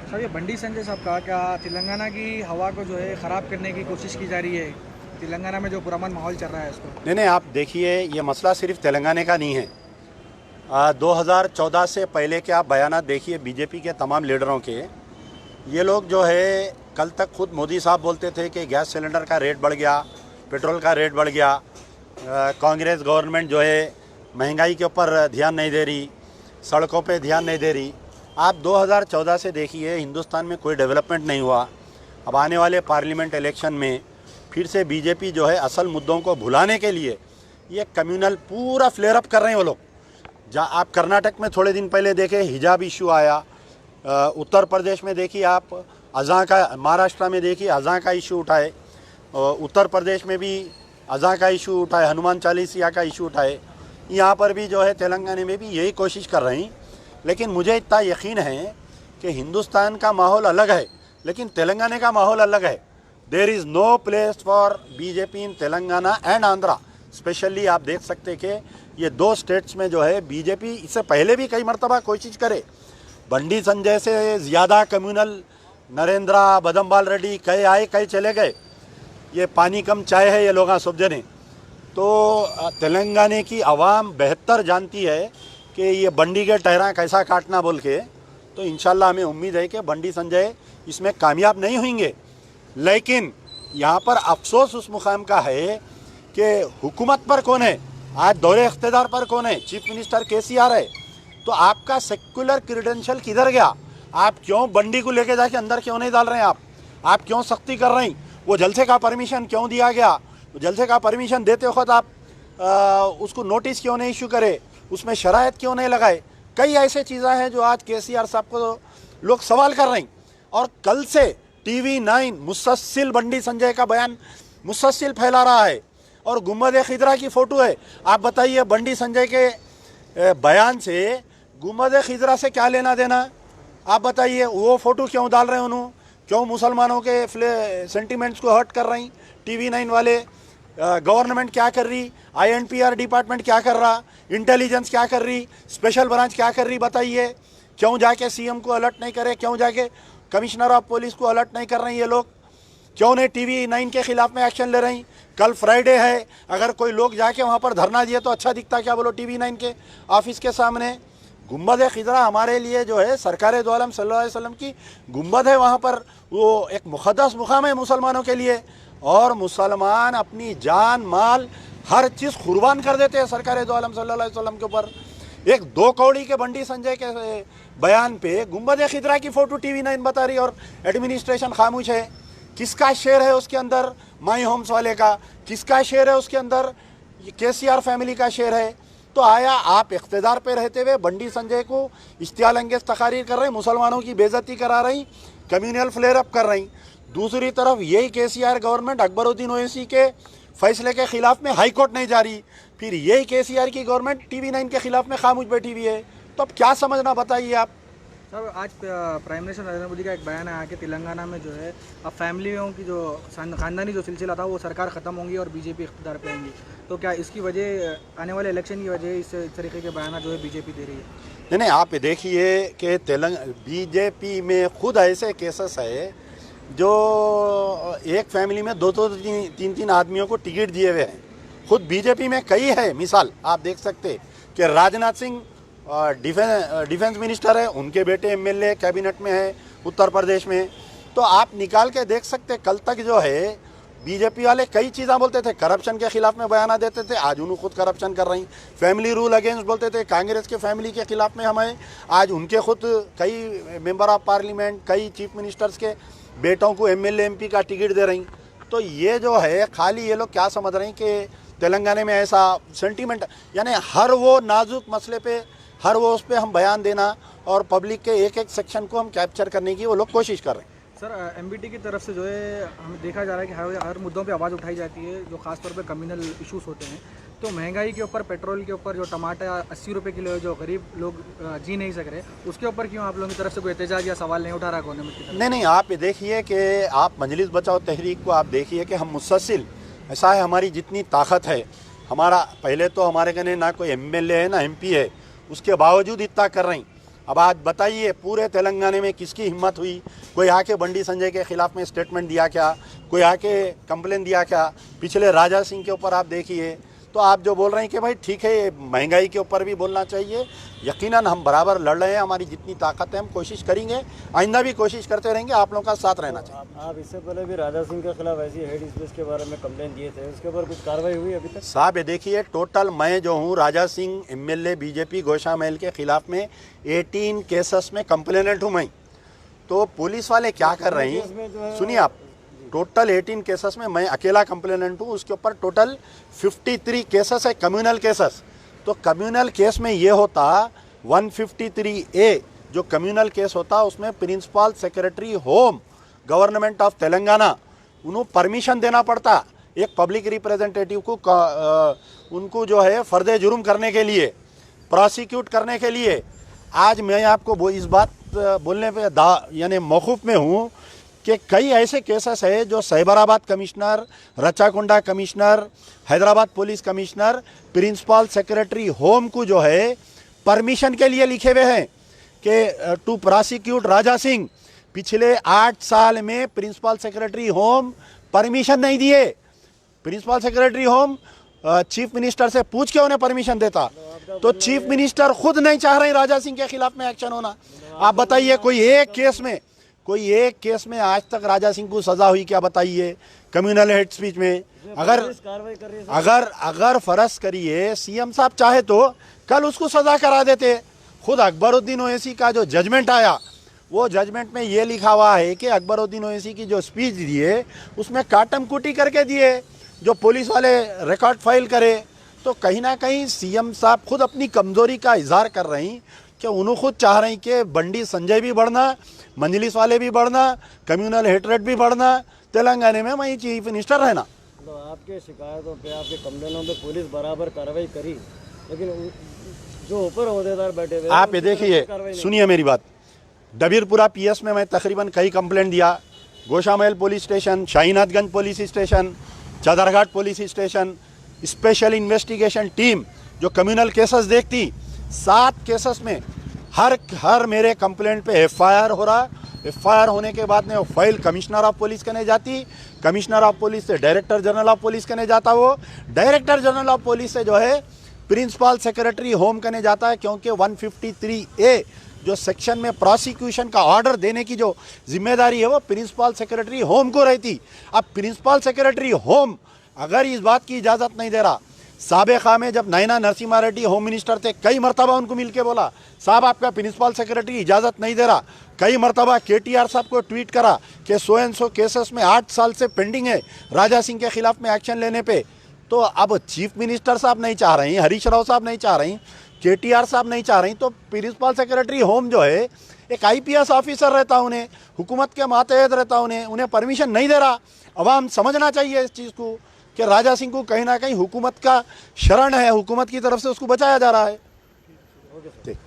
Sir ये बंडी संजय साहब का क्या तेलंगाना की हवा को जो है ख़राब करने की कोशिश की जा रही है? तेलंगाना में जो पुरअमन माहौल चल रहा है उसको। नहीं, आप देखिए, ये मसला सिर्फ तेलंगाना का नहीं है। 2014 से पहले के आप बयानात देखिए बीजेपी के तमाम लीडरों के। ये लोग जो है, कल तक खुद मोदी साहब बोलते थे कि गैस सिलेंडर का रेट बढ़ गया, पेट्रोल का रेट बढ़ गया, कांग्रेस गवर्नमेंट जो है महंगाई के ऊपर ध्यान नहीं दे रही, सड़कों पे ध्यान नहीं दे रही। आप 2014 से देखिए, हिंदुस्तान में कोई डेवलपमेंट नहीं हुआ। अब आने वाले पार्लियामेंट इलेक्शन में फिर से बीजेपी जो है असल मुद्दों को भुलाने के लिए ये कम्युनल पूरा फ्लेयर अप कर रहे हैं वो लोग। जहाँ आप कर्नाटक में थोड़े दिन पहले देखे हिजाब इशू आया, उत्तर प्रदेश में देखिए आप अज़ां का, महाराष्ट्र में देखिए अज़ां का इशू उठाए, उत्तर प्रदेश में भी अज़ां का इशू उठाए, हनुमान चालीसा का इशू उठाए। यहाँ पर भी जो है तेलंगाना में भी यही कोशिश कर रही हैं। लेकिन मुझे इतना यकीन है कि हिंदुस्तान का माहौल अलग है, लेकिन तेलंगाना का माहौल अलग है। There is no place for BJP in Telangana and Andhra especially. आप देख सकते कि ये दो स्टेट्स में जो है बीजेपी इससे पहले भी कई मरतबा कोशिश करे। बंडी संजय से ज़्यादा कम्युनल नरेंद्र बदमबाल रेड्डी कई आए कई चले गए। ये पानी कम चाय है ये लोग सब जने। तो तेलंगाना की आवाम बेहतर जानती है कि ये बंडी के टहरा कैसा काटना बोल के। तो इंशाल्लाह हमें उम्मीद है कि बंडी संजय इसमें कामयाब नहीं होंगे। लेकिन यहाँ पर अफसोस उस मुकाम का है कि हुकूमत पर कौन है, आज दौरे इख्तिदार पर कौन है, चीफ मिनिस्टर केसीआर है। तो आपका सेक्युलर क्रीडेंशियल किधर गया? आप क्यों बंडी को लेके जाके अंदर क्यों नहीं डाल रहे हैं? आप क्यों सख्ती कर रहे हैं? वो जलसे का परमिशन क्यों दिया गया? जलसे का परमिशन देते वक्त आप उसको नोटिस क्यों नहीं इशू करे, उसमें शराइत क्यों नहीं लगाए? कई ऐसे चीज़ें हैं जो आज केसीआर साहब को लोग सवाल कर रहे हैं। और कल से TV9 मुसलसल बंडी संजय का बयान मुसलसल फैला रहा है और गुम्बद खिदरा की फ़ोटो है। आप बताइए, बंडी संजय के बयान से गुम्बद खिदरा से क्या लेना देना? आप बताइए, वो फ़ोटो क्यों डाल रहे हैं उन्होंने? क्यों मुसलमानों के सेंटिमेंट्स को हर्ट कर रही TV9 वाले? गवर्नमेंट क्या कर रही? INPR डिपार्टमेंट क्या कर रहा? इंटेलिजेंस क्या कर रही? स्पेशल ब्रांच क्या कर रही? बताइए, क्यों जाके CM को अलर्ट नहीं करे? क्यों जाके कमिश्नर ऑफ पुलिस को अलर्ट नहीं कर रहे हैं ये लोग? क्यों नहीं TV9 के खिलाफ में एक्शन ले रही? कल फ्राइडे है, अगर कोई लोग जाके वहाँ पर धरना दिए तो अच्छा दिखता क्या? बोलो, TV9 के ऑफिस के सामने गुम्बद खिदरा हमारे लिए जो है सरकार दो आलम सल्लल्लाहु अलैहि वसल्लम की गुम्बद है। वहाँ पर वो एक मुक़द्दस मुकाम है मुसलमानों के लिए, और मुसलमान अपनी जान माल हर चीज़ कुर्बान कर देते हैं सरकार दो आलम सल्लल्लाहु अलैहि वसल्लम के ऊपर। एक 2 कौड़ी के बंडी संजय के बयान पे गुम्बद खिदरा की फ़ोटो TV9 बता रही और एडमिनिस्ट्रेशन खामोश है। किसका शेयर है उसके अंदर? माई होम्स वाले का। किसका शेयर है उसके अंदर? केसीआर फैमिली का शेयर है। तो आया आप इख्तिदार पे रहते हुए बंडी संजय को इश्तियाल अंगेज तकारीर कर रहे हैं, मुसलमानों की बेइज्जती करा रही, कम्युनल फ्लेयर अप कर रही। दूसरी तरफ यही केसीआर गवर्नमेंट अकबरुद्दीन ओवैसी के फैसले के खिलाफ में हाई कोर्ट नहीं जा रही, फिर यही केसीआर की गवर्नमेंट TV9 के खिलाफ में खामोश बैठी हुई है। तो अब क्या समझना, बताइए आप। सर आज प्राइम मिनिस्टर नरेंद्र मोदी का एक बयान आया कि तेलंगाना में जो है अब फैमिलियों की जो खानदानी जो सिलसिला था वो सरकार ख़त्म होंगी और बीजेपी इख्तिदार पे आएंगी। तो क्या इसकी वजह आने वाले इलेक्शन की वजह इस तरीके के बयान जो है बीजेपी दे रही है? नहीं, आप देखिए कि बीजेपी में खुद ऐसे केसेस है जो एक फैमिली में 2-2 3-3 आदमियों को टिकट दिए हुए हैं। खुद बीजेपी में कई है मिसाल आप देख सकते कि राजनाथ सिंह डिफेंस मिनिस्टर है, उनके बेटे MLA कैबिनेट में है उत्तर प्रदेश में। तो आप निकाल के देख सकते, कल तक जो है बीजेपी वाले कई चीज़ें बोलते थे, करप्शन के खिलाफ में बयान देते थे, आज उन्होंने खुद करप्शन कर रही। फैमिली रूल अगेंस्ट बोलते थे, कांग्रेस के फैमिली के खिलाफ में हमें, आज उनके खुद कई मेंबर ऑफ पार्लियामेंट, कई चीफ मिनिस्टर्स के बेटों को MLA MP का टिकट दे रही। तो ये जो है खाली ये लोग क्या समझ रहे हैं कि तेलंगाना में ऐसा सेंटीमेंट, यानी हर वो नाजुक मसले पे हर वो उस पर हम बयान देना और पब्लिक के एक एक सेक्शन को हम कैप्चर करने की वो लोग कोशिश कर रहे हैं। सर MBT की तरफ से जो है हमें देखा जा रहा है कि हर मुद्दों पे आवाज़ उठाई जाती है जो खासतौर पे कम्युनल इश्यूज होते हैं। तो महंगाई के ऊपर, पेट्रोल के ऊपर, जो टमाटर 80 रुपये किलो है, जो गरीब लोग जी नहीं सक रहे, उसके ऊपर क्यों आप लोगों की तरफ से कोई एहतजाज या सवाल नहीं उठा रहा गवर्नमेंट? नहीं, आप देखिए कि आप मजलिस बचाओ तहरीक को आप देखिए कि हम मुसलसल, ऐसा है हमारी जितनी ताकत है, हमारा पहले तो हमारे कने ना कोई MLA है ना MP है, उसके बावजूद इतना कर रही। अब आज बताइए पूरे तेलंगाना में किसकी हिम्मत हुई, कोई आके बंडी संजय के खिलाफ में स्टेटमेंट दिया क्या, कोई आके कंप्लेन दिया क्या। पिछले राजा सिंह के ऊपर आप देखिए, तो आप जो बोल रहे हैं कि भाई ठीक है ये महंगाई के ऊपर भी बोलना चाहिए, यकीनन हम बराबर लड़ रहे हैं, हमारी जितनी ताकत है हम कोशिश करेंगे, आइंदा भी कोशिश करते रहेंगे, आप लोगों का साथ रहना चाहिए। आप इससे पहले भी राजा सिंह के खिलाफ ऐसी हेड स्पीच के बारे में कंप्लेन दिए थे, उसके ऊपर कुछ कार्रवाई हुई अभी तक? साहब ये देखिए, टोटल मैं जो हूँ राजा सिंह एमएलए बीजेपी गोशा महल के खिलाफ में 18 केसेस में कंप्लेनेंट हूँ मैं। तो पुलिस वाले क्या कर रहे हैं, सुनिए आप, टोटल 18 केसेस में मैं अकेला कंप्लेनेंट हूँ, उसके ऊपर टोटल 53 केसेस है कम्युनल केसेस। तो कम्युनल केस में ये होता 153A जो कम्युनल केस होता उसमें principal secretary home government of Telangana उन्हें परमिशन देना पड़ता एक पब्लिक रिप्रेजेंटेटिव को उनको जो है फर्दे जुर्म करने के लिए, प्रोसिक्यूट करने के लिए। आज मैं आपको इस बात बोलने पे यानी मौकूफ में हूँ कि कई ऐसे केसेस है जो Cyberabad commissioner, Rachakonda commissioner, Hyderabad police commissioner principal secretary home को जो है परमिशन के लिए लिखे हुए हैं कि टू प्रोसिक्यूट राजा सिंह। पिछले 8 साल में प्रिंसिपल सेक्रेटरी होम परमिशन नहीं दिए। Principal secretary home chief minister से पूछ के उन्हें परमिशन देता, तो चीफ मिनिस्टर खुद नहीं चाह रहे राजा सिंह के खिलाफ में एक्शन होना। आप बताइए कोई एक केस में आज तक राजा सिंह को सजा हुई क्या? बताइए कम्युनल हेड स्पीच में। अगर फर्ज करिए सीएम साहब चाहे तो कल उसको सजा करा देते। खुद अकबरुद्दीन ओवैसी का जो जजमेंट आया वो जजमेंट में ये लिखा हुआ है कि अकबरुद्दीन ओवैसी की जो स्पीच दिए उसमें काटम कुटी करके दिए, जो पुलिस वाले रिकॉर्ड फाइल करे। तो कहीं ना कहीं सीएम साहब खुद अपनी कमज़ोरी का इजहार कर रही कि उन्होंने खुद चाह रही कि बंडी संजय भी बढ़ना, मंजलिस वाले भी बढ़ना, कम्युनल हेटरेट भी बढ़ना, तेलंगाना में वही चीफ मिनिस्टर रहना। तो आपके शिकायतों पे, आपके कंप्लेनों पे पुलिस बराबर कार्रवाई करी, लेकिन जो ऊपर ओहदेदार बैठे हुए आप ये देखिए, सुनिए मेरी बात। डबीरपुरा पीएस में मैं तकरीबन कई कंप्लेंट दिया, Goshamahal police station, Shahinathganj police station, Chaderghat police station, special investigation team जो कम्युनल केसेस देखती, 7 केसेस में हर मेरे कंप्लेंट पे एफआईआर हो रहा। एफआईआर होने के बाद में वो फाइल कमिश्नर ऑफ पुलिस करने जाती, कमिश्नर ऑफ पुलिस से डायरेक्टर जनरल ऑफ पुलिस करने जाता, वो डायरेक्टर जनरल ऑफ पुलिस से जो है प्रिंसिपल सेक्रेटरी होम करने जाता है, क्योंकि 153A जो सेक्शन में प्रोसिक्यूशन का ऑर्डर देने की जो जिम्मेदारी है वो प्रिंसिपल सेक्रेटरी होम को रहती। अब प्रिंसिपल सेक्रेटरी होम अगर इस बात की इजाज़त नहीं दे रहा, साबिक़ा में जब नैना नरसिम्हा रेड्डी होम मिनिस्टर थे कई मरतबा उनको मिल के बोला साहब आपका प्रिंसिपल सेक्रेटरी इजाज़त नहीं दे रहा। कई मरतबा KTR साहब को ट्वीट करा कि सो एंड सो केसेस में 8 साल से पेंडिंग है राजा सिंह के खिलाफ में एक्शन लेने पे। तो अब चीफ मिनिस्टर साहब नहीं चाह रही, हरीश राव साहब नहीं चाह रही, KTR साहब नहीं चाह रही, तो प्रिंसिपल सेक्रेटरी होम जो है एक IPS ऑफिसर रहता, उन्हें हुकूमत के मातहत रहता, उन्हें परमिशन नहीं दे रहा। अवाम समझना चाहिए इस चीज़ को कि राजा सिंह को कहीं ना कहीं हुकूमत का शरण है, हुकूमत की तरफ से उसको बचाया जा रहा है। ठीक।